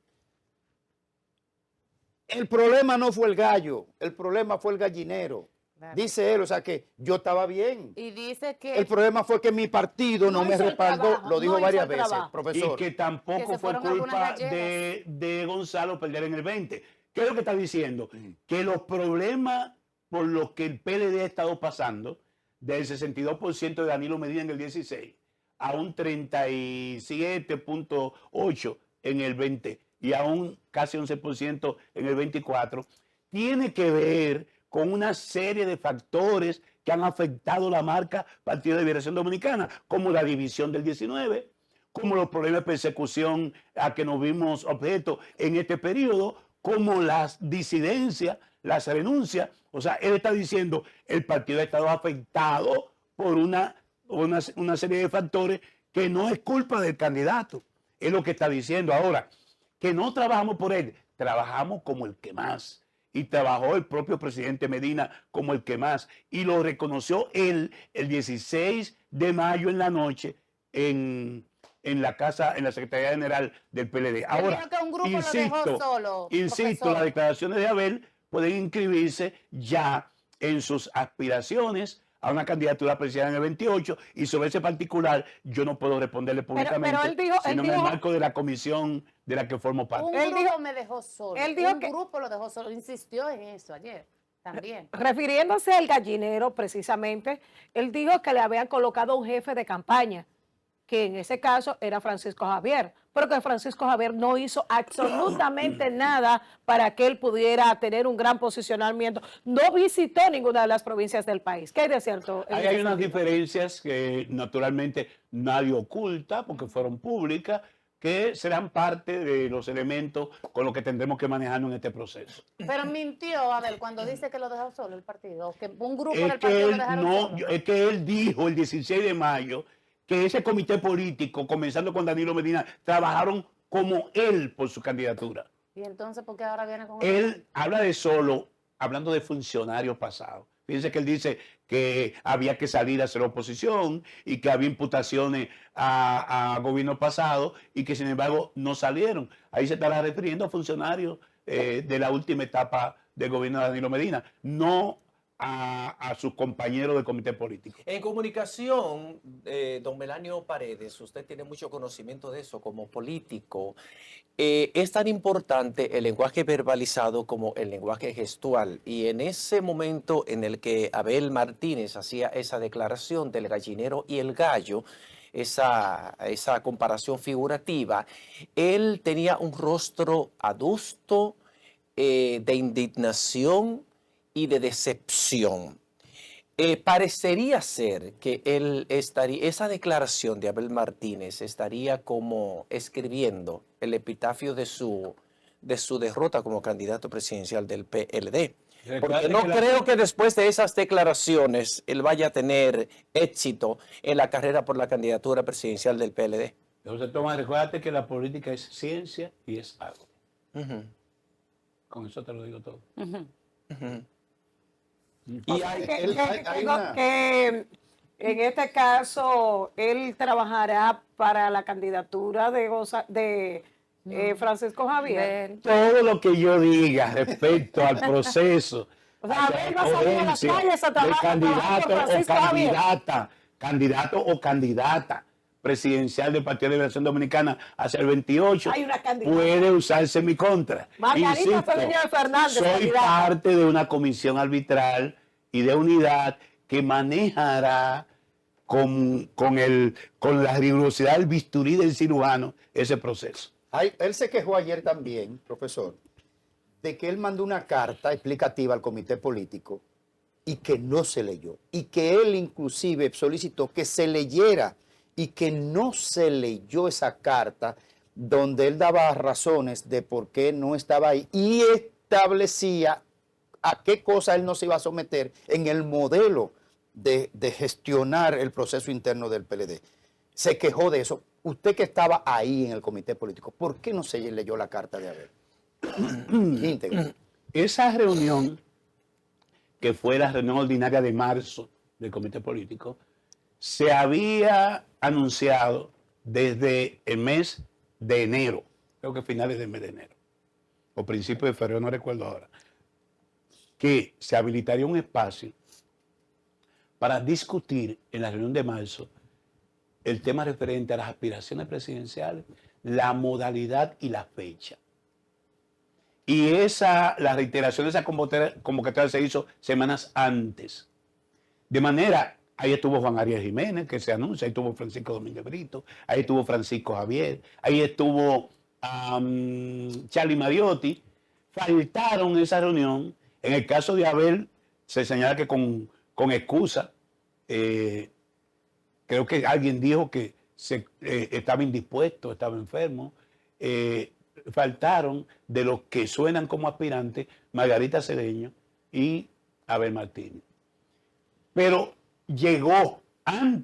El problema no fue el gallo, el problema fue el gallinero. Claro. Dice él, o sea que yo estaba bien. Y dice que El problema fue que mi partido no me hizo el respaldó, trabajo, lo dijo no hizo varias el veces, trabajo. profesor. Y que Que tampoco se fue fueron culpa algunas gallegas. de Gonzalo perder en el 20. ¿Qué es lo que está diciendo? Que los problemas por los que el PLD ha estado pasando, del 62% de Danilo Medina en el 16 a un 37.8 en el 20 y a un casi 11% en el 24, tiene que ver con una serie de factores que han afectado la marca Partido de Liberación Dominicana, como la división del 19, como los problemas de persecución a que nos vimos objeto en este periodo, como las disidencias, las renuncias. O sea, él está diciendo el partido ha estado afectado por una serie de factores que no es culpa del candidato. Es lo que está diciendo ahora. Que no trabajamos por él, trabajamos como el que más. Y trabajó el propio presidente Medina como el que más. Y lo reconoció él el 16 de mayo en la noche en la casa, en la Secretaría General del PLD. Ahora, dijo que un grupo lo dejó solo, insisto, profesor. las declaraciones de Abel pueden inscribirse ya en sus aspiraciones a una candidatura presidencial en el 28, y sobre ese particular yo no puedo responderle públicamente, él dijo- sino en el marco de la comisión de la que formo parte. un Él grupo dijo- me dejó solo. él dijo Un que- grupo lo dejó solo. Insistió en eso ayer también. Refiriéndose al gallinero, precisamente, él dijo que le habían colocado un jefe de campaña, que en ese caso era Francisco Javier, pero que Francisco Javier no hizo absolutamente nada para que él pudiera tener un gran posicionamiento. No visitó ninguna de las provincias del país. ¿Qué hay de cierto? en Ahí ese hay unas sentido? diferencias que naturalmente nadie oculta porque fueron públicas, que serán parte de los elementos con los que tendremos que manejarnos en este proceso. Pero mintió, Abel, cuando dice que lo dejó solo el partido, o que un grupo Es del que, partido lo él dejaron no, solo. es que él dijo el 16 de mayo que ese comité político, comenzando con Danilo Medina, trabajaron como él por su candidatura. Y entonces, ¿por qué ahora viene con Él habla de solo, hablando de funcionarios pasados. Fíjense que él dice que había que salir a hacer oposición y que había imputaciones a gobierno pasado y que sin embargo no salieron. Ahí se estará refiriendo a funcionarios de la última etapa del gobierno de Danilo Medina, no a sus compañeros del comité político. En comunicación, don Melanio Paredes, usted tiene mucho conocimiento de eso como político. Es tan importante el lenguaje verbalizado como el lenguaje gestual. Y en ese momento en el que Abel Martínez hacía esa declaración del gallinero y el gallo, esa comparación figurativa, él tenía un rostro adusto, de indignación y de decepción. Parecería ser que esa declaración de Abel Martínez estaría como escribiendo el epitafio de su derrota como candidato presidencial del PLD. Porque no creo que después de esas declaraciones él vaya a tener éxito en la carrera por la candidatura presidencial del PLD. Entonces, Tomás, recuérdate que la política es ciencia y es algo. Con eso te lo digo todo. Y en este caso, él trabajará para la candidatura de Francisco Javier. Todo lo que yo diga respecto al proceso, O sea, Abel va a salir a las calles a de trabajar por Francisco Javier. candidato o candidata presidencial del Partido de Liberación Dominicana hacia el 28, Hay una candidata. puede usarse en mi contra. Margarita Cedeño de Fernández, soy candidata. parte de una comisión arbitral y de unidad que manejará con la rigurosidad del bisturí del cirujano ese proceso. Él se quejó ayer también, profesor, de que él mandó una carta explicativa al comité político y que no se leyó. Y que él inclusive solicitó que se leyera y que no se leyó esa carta donde él daba razones de por qué no estaba ahí y establecía a qué cosa él no se iba a someter en el modelo de gestionar el proceso interno del PLD. Se quejó de eso. Usted que estaba ahí en el comité político, ¿por qué no se leyó la carta de Abel? Íntegra. Esa reunión, que fue la reunión ordinaria de marzo del comité político, se había anunciado desde el mes de enero, creo que finales del mes de enero, o principios de febrero, no recuerdo ahora, que se habilitaría un espacio para discutir en la reunión de marzo el tema referente a las aspiraciones presidenciales, la modalidad y la fecha. Y la reiteración de esa convocatoria se hizo semanas antes. De manera, ahí estuvo Juan Ariel Jiménez, que se anuncia, ahí estuvo Francisco Domínguez Brito, ahí estuvo Francisco Javier, ahí estuvo Charlie Mariotti. Faltaron esa reunión. En el caso de Abel, se señala que con excusa, creo que alguien dijo que estaba indispuesto, estaba enfermo. Faltaron de los que suenan como aspirantes Margarita Cedeño y Abel Martínez. Pero llegó,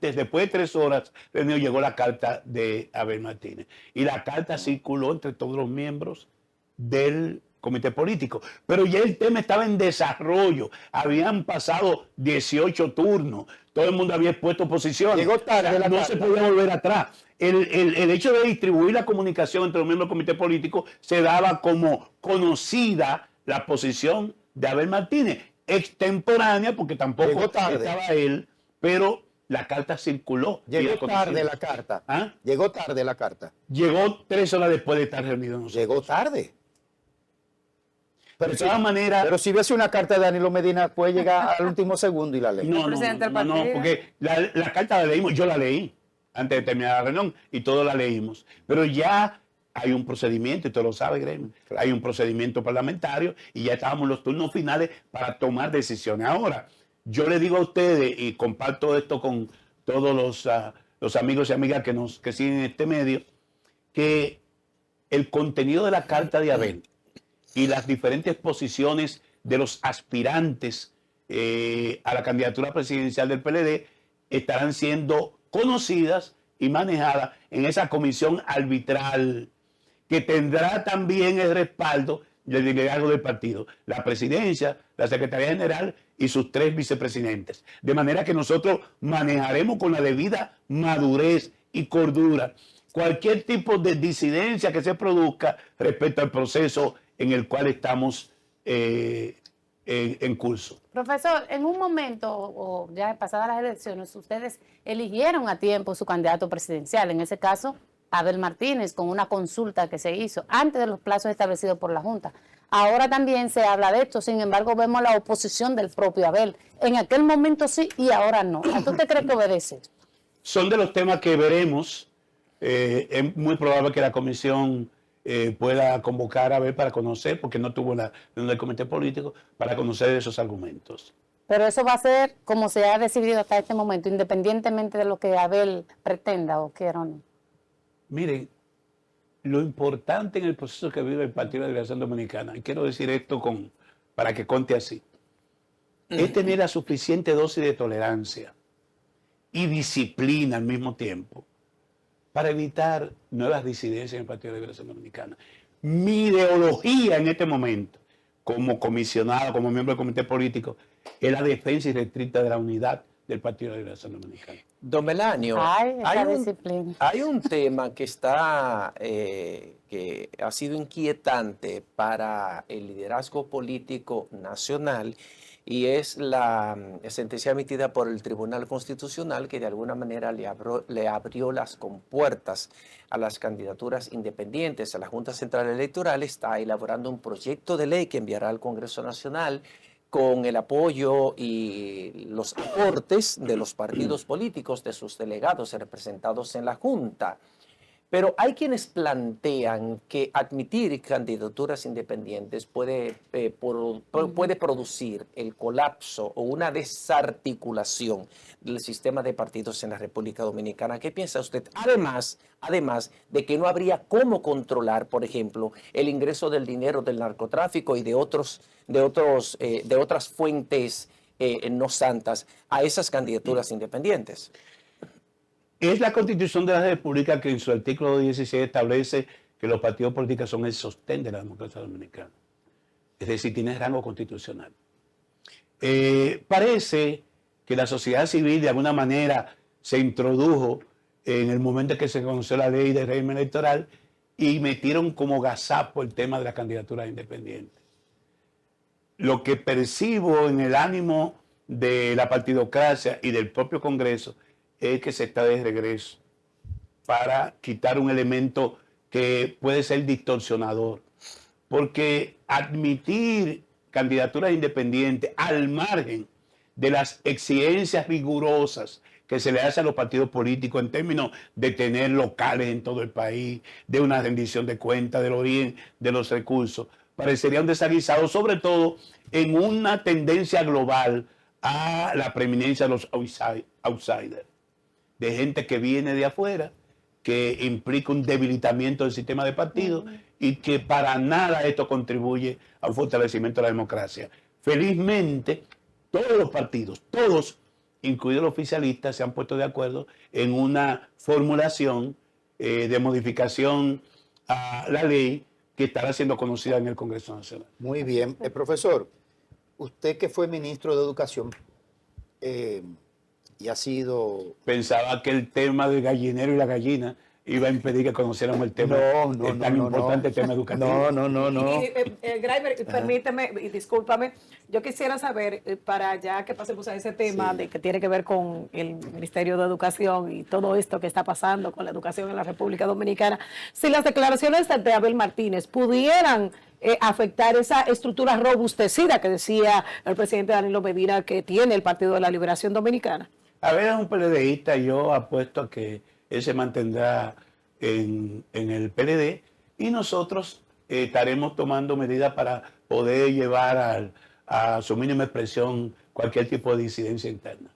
después de 3 horas, llegó la carta de Abel Martínez. Y la carta circuló entre todos los miembros del comité político. Pero ya el tema estaba en desarrollo. Habían pasado 18 turnos. Todo el mundo había expuesto posiciones. Llegó tarde la no carta. se podía volver atrás. El hecho de distribuir la comunicación entre los miembros del comité político se daba como conocida la posición de Abel Martínez, extemporánea, porque tampoco Llegó tarde. estaba él, pero la carta circuló. Llegó tarde la carta. ¿Ah? Llegó tarde la carta. Llegó 3 horas después de estar reunido nosotros. Llegó tarde. Pero De todas maneras, pero si hubiese una carta de Danilo Medina, puede llegar al último segundo y la ley. no, presidente del partido. porque la carta la leímos, yo la leí antes de terminar la reunión y todos la leímos. Pero ya hay un procedimiento, y tú lo sabes, Gremio, Claro. hay un procedimiento parlamentario y ya estábamos en los turnos finales para tomar decisiones. Ahora, yo le digo a ustedes, y comparto esto con todos los amigos y amigas que siguen este medio, que el contenido de la carta de Abel y las diferentes posiciones de los aspirantes a la candidatura presidencial del PLD estarán siendo conocidas y manejadas en esa comisión arbitral que tendrá también el respaldo del liderazgo del partido, la presidencia, la secretaría general y sus 3 vicepresidentes. De manera que nosotros manejaremos con la debida madurez y cordura cualquier tipo de disidencia que se produzca respecto al proceso en el cual estamos en curso. Profesor, en un momento, o ya pasadas las elecciones, ustedes eligieron a tiempo su candidato presidencial, en ese caso, Abel Martínez, con una consulta que se hizo antes de los plazos establecidos por la Junta. Ahora también se habla de esto, sin embargo, vemos la oposición del propio Abel. En aquel momento sí y ahora no. ¿A qué usted cree que obedece? Son de los temas que veremos. Es muy probable que la comisión pueda convocar a Abel para conocer, porque no tuvo la reunión del comité político, para conocer esos argumentos. Pero eso va a ser como se ha decidido hasta este momento, independientemente de lo que Abel pretenda o quiera o no. Miren, lo importante en el proceso que vive el Partido de la Liberación Dominicana, y quiero decir esto para que conte así, es tener la suficiente dosis de tolerancia y disciplina al mismo tiempo para evitar nuevas disidencias en el Partido de la Liberación Dominicana. Mi ideología en este momento, como comisionado, como miembro del comité político, es la defensa irrestricta de la unidad del Partido de la Liberación Dominicana. Don Melanio, Ay, esa disciplina. hay un tema que está, que ha sido inquietante para el liderazgo político nacional, y es la sentencia emitida por el Tribunal Constitucional, que de alguna manera le abrió las compuertas a las candidaturas independientes. La Junta Central Electoral está elaborando un proyecto de ley que enviará al Congreso Nacional con el apoyo y los aportes de los partidos políticos, de sus delegados representados en la Junta. Pero hay quienes plantean que admitir candidaturas independientes puede producir el colapso o una desarticulación del sistema de partidos en la República Dominicana. ¿Qué piensa usted? Además de que no habría cómo controlar, por ejemplo, el ingreso del dinero del narcotráfico y de otras fuentes no santas a esas candidaturas independientes. Es la Constitución de la República que en su artículo 16 establece que los partidos políticos son el sostén de la democracia dominicana. Es decir, tiene rango constitucional. Parece que la sociedad civil de alguna manera se introdujo en el momento en que se conoció la ley de régimen electoral y metieron como gazapo el tema de la candidatura independiente. Lo que percibo en el ánimo de la partidocracia y del propio Congreso es que se está de regreso para quitar un elemento que puede ser distorsionador. Porque admitir candidaturas independientes al margen de las exigencias rigurosas que se le hace a los partidos políticos en términos de tener locales en todo el país, de una rendición de cuentas, del origen de los recursos, parecería un desaguisado, sobre todo en una tendencia global a la preeminencia de los outsiders, de gente que viene de afuera, que implica un debilitamiento del sistema de partidos y que para nada esto contribuye al fortalecimiento de la democracia. Felizmente, todos los partidos, todos, incluidos los oficialistas, se han puesto de acuerdo en una formulación de modificación a la ley que estará siendo conocida en el Congreso Nacional. Muy bien. Profesor, usted que fue ministro de Educación y ha sido... Pensaba que el tema del gallinero y la gallina iba a impedir que conociéramos el tema, importante tema educativo. No. Graimer, permíteme y discúlpame, yo quisiera saber, para ya que pasemos a ese tema de que tiene que ver con el Ministerio de Educación y todo esto que está pasando con la educación en la República Dominicana, si las declaraciones de Abel Martínez pudieran afectar esa estructura robustecida que decía el presidente Danilo Medina que tiene el Partido de la Liberación Dominicana. A ver, es un PLDista, yo apuesto a que él se mantendrá en el PLD y nosotros estaremos tomando medidas para poder llevar a su mínima expresión cualquier tipo de disidencia interna.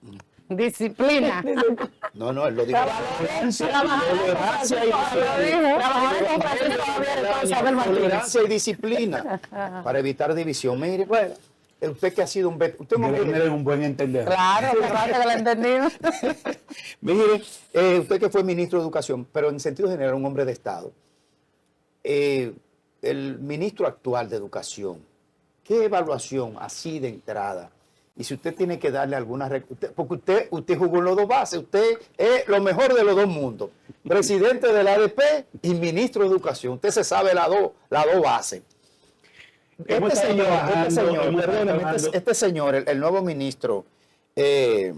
Disciplina. No, él lo dijo. Tolerancia y disciplina para evitar división. Mire, bueno, usted que ha sido usted es un buen entendedor. Claro que lo entendimos. Mire, usted que fue ministro de Educación, pero en sentido general un hombre de Estado, el ministro actual de Educación, ¿qué evaluación así de entrada? Y si usted tiene que darle alguna... Porque usted jugó en los dos bases, usted es lo mejor de los dos mundos, presidente del ADP y ministro de Educación, usted se sabe las dos bases. Hemos estado trabajando, hemos estado perdóneme, trabajando. este señor, el nuevo ministro de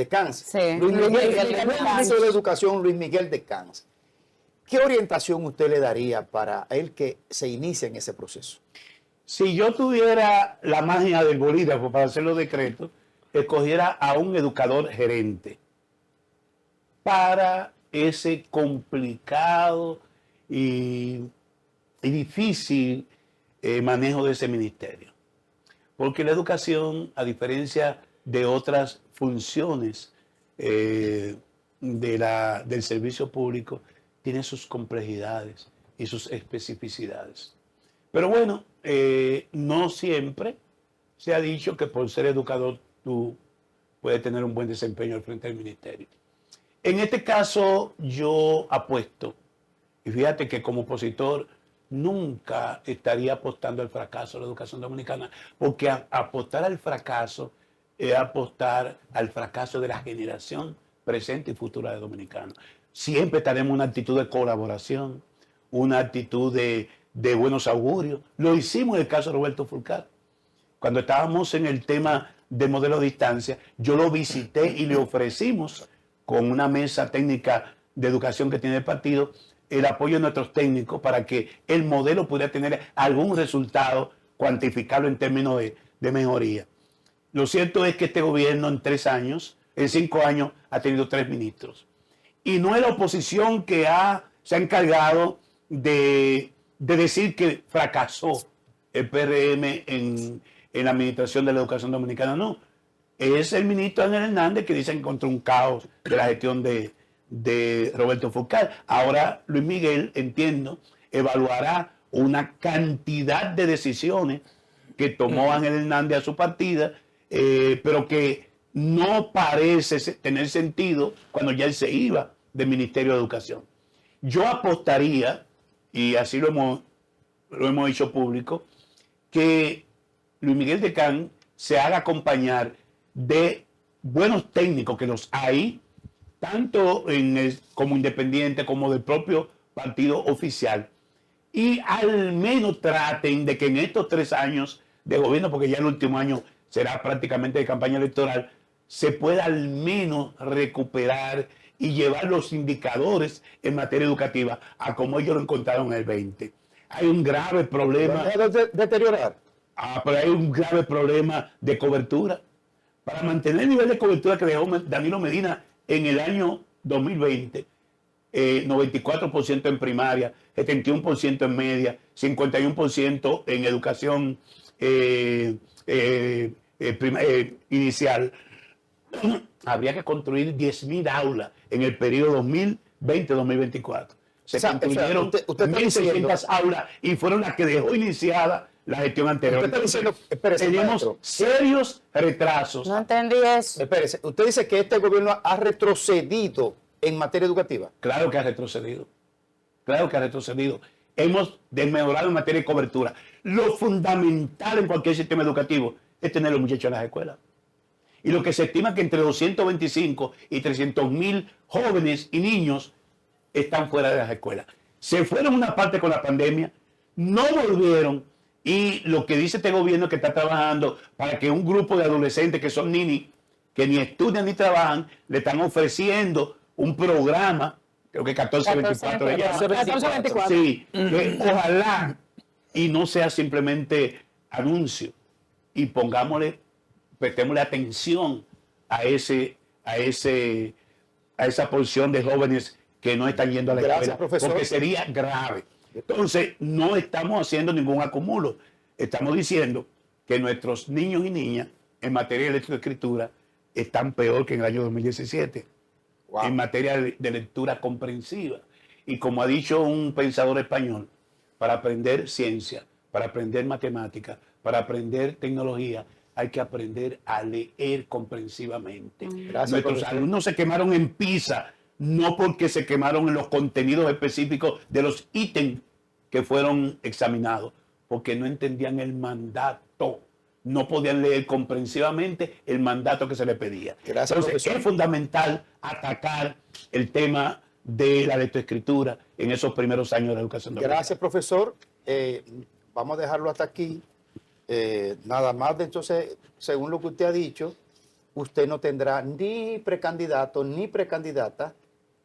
Cans, Sí, Luis Luis Miguel, Miguel el de nuevo Cans. ministro de Educación, Luis Miguel de Cans. ¿Qué orientación usted le daría para él que se inicie en ese proceso? Si yo tuviera la magia del bolígrafo para hacer los decretos, escogiera a un educador gerente para ese complicado y difícil manejo de ese ministerio. Porque la educación, a diferencia de otras funciones del servicio público, tiene sus complejidades y sus especificidades. Pero bueno, no siempre se ha dicho que por ser educador tú puedes tener un buen desempeño al frente del ministerio. En este caso yo apuesto, y fíjate que como opositor nunca estaría apostando al fracaso de la educación dominicana, porque apostar al fracaso es apostar al fracaso de la generación presente y futura de dominicanos. Siempre estaremos en una actitud de colaboración, una actitud de buenos augurios. Lo hicimos en el caso de Roberto Fulcar. Cuando estábamos en el tema de modelo a distancia, yo lo visité y le ofrecimos con una mesa técnica de educación que tiene el partido, el apoyo de nuestros técnicos para que el modelo pudiera tener algún resultado cuantificable en términos de mejoría. Lo cierto es que este gobierno en 5 años, ha tenido 3 ministros. Y no es la oposición que se ha encargado de decir que fracasó el PRM en la administración de la educación dominicana, no. Es el ministro Ángel Hernández que dice que encontró un caos de la gestión de Roberto Fulcar. Ahora Luis Miguel, entiendo, evaluará una cantidad de decisiones que tomó Ángel Hernández a su partida, pero que no parece tener sentido cuando ya él se iba del Ministerio de Educación. Yo apostaría, y así lo hemos dicho público, que Luis Miguel de Cans se haga acompañar de buenos técnicos, que los hay, tanto como independiente como del propio partido oficial, y al menos traten de que en estos 3 años de gobierno, porque ya el último año será prácticamente de campaña electoral, se pueda al menos recuperar y llevar los indicadores en materia educativa a como ellos lo encontraron en el 20. Hay un grave problema. Deteriorar. Pero hay un grave problema de cobertura. Para mantener el nivel de cobertura que dejó Danilo Medina en el año 2020, 94% en primaria, 71% en media, 51% en educación inicial. Habría que construir 10.000 aulas en el periodo 2020-2024. Se construyeron usted está diciendo, 1.600 aulas y fueron las que dejó iniciada la gestión anterior. Usted está diciendo, espérese, tenemos maestro. serios retrasos. No entendí eso. Espérese, usted dice que este gobierno ha retrocedido en materia educativa. Claro que ha retrocedido. Claro que ha retrocedido. Hemos desmejorado en materia de cobertura. Lo fundamental en cualquier sistema educativo es tener a los muchachos en las escuelas. Y lo que se estima que entre 225 y 300.000 jóvenes y niños están fuera de las escuelas. Se fueron una parte con la pandemia, no volvieron, y lo que dice este gobierno es que está trabajando para que un grupo de adolescentes que son ninis, que ni estudian ni trabajan, le están ofreciendo un programa, creo que 1424 de allá. 1424. Sí, ojalá y no sea simplemente anuncio, y prestémosle atención a esa porción de jóvenes que no están yendo a la Gracias, escuela, profesor. porque sería grave. Entonces, no estamos haciendo ningún acumulo. Estamos diciendo que nuestros niños y niñas en materia de lectoescritura están peor que en el año 2017, Wow. en materia de lectura comprensiva. Y como ha dicho un pensador español, para aprender ciencia, para aprender matemática, para aprender tecnología, hay que aprender a leer comprensivamente. Gracias, Nuestros profesor. alumnos se quemaron en PISA, no porque se quemaron en los contenidos específicos de los ítems que fueron examinados, porque no entendían el mandato, no podían leer comprensivamente el mandato que se les pedía. Gracias, Entonces, profesor. es fundamental atacar el tema de la lectoescritura en esos primeros años de la educación dominicana. Gracias, profesor. vamos a dejarlo hasta aquí. Nada más, entonces, según lo que usted ha dicho, usted no tendrá ni precandidato ni precandidata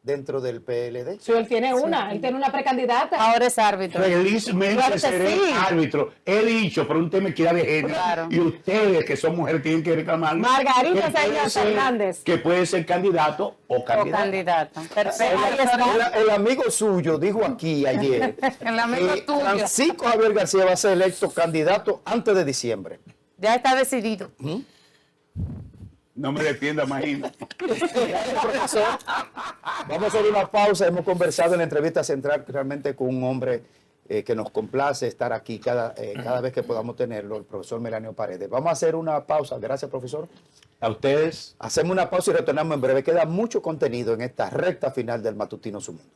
dentro del PLD. Sí, él tiene una precandidata. Ahora es árbitro. Felizmente Claro que seré sí. árbitro. He dicho por un tema de equidad de género. Claro. Y ustedes que son mujeres tienen que reclamar. Margarita que puede Sainz ser- Fernández. Que puede ser candidato o O candidata. candidato. Perfecto. Ahí está. El amigo suyo dijo aquí ayer El amigo que tuyo. Francisco Javier García va a ser electo candidato antes de diciembre. Ya está decidido. No me defienda, imagino. Profesor, vamos a hacer una pausa. Hemos conversado en la entrevista central realmente con un hombre que nos complace estar aquí cada vez que podamos tenerlo, el profesor Melanio Paredes. Vamos a hacer una pausa. Gracias, profesor. A ustedes. Hacemos una pausa y retornamos en breve. Queda mucho contenido en esta recta final del Matutino Su Mundo.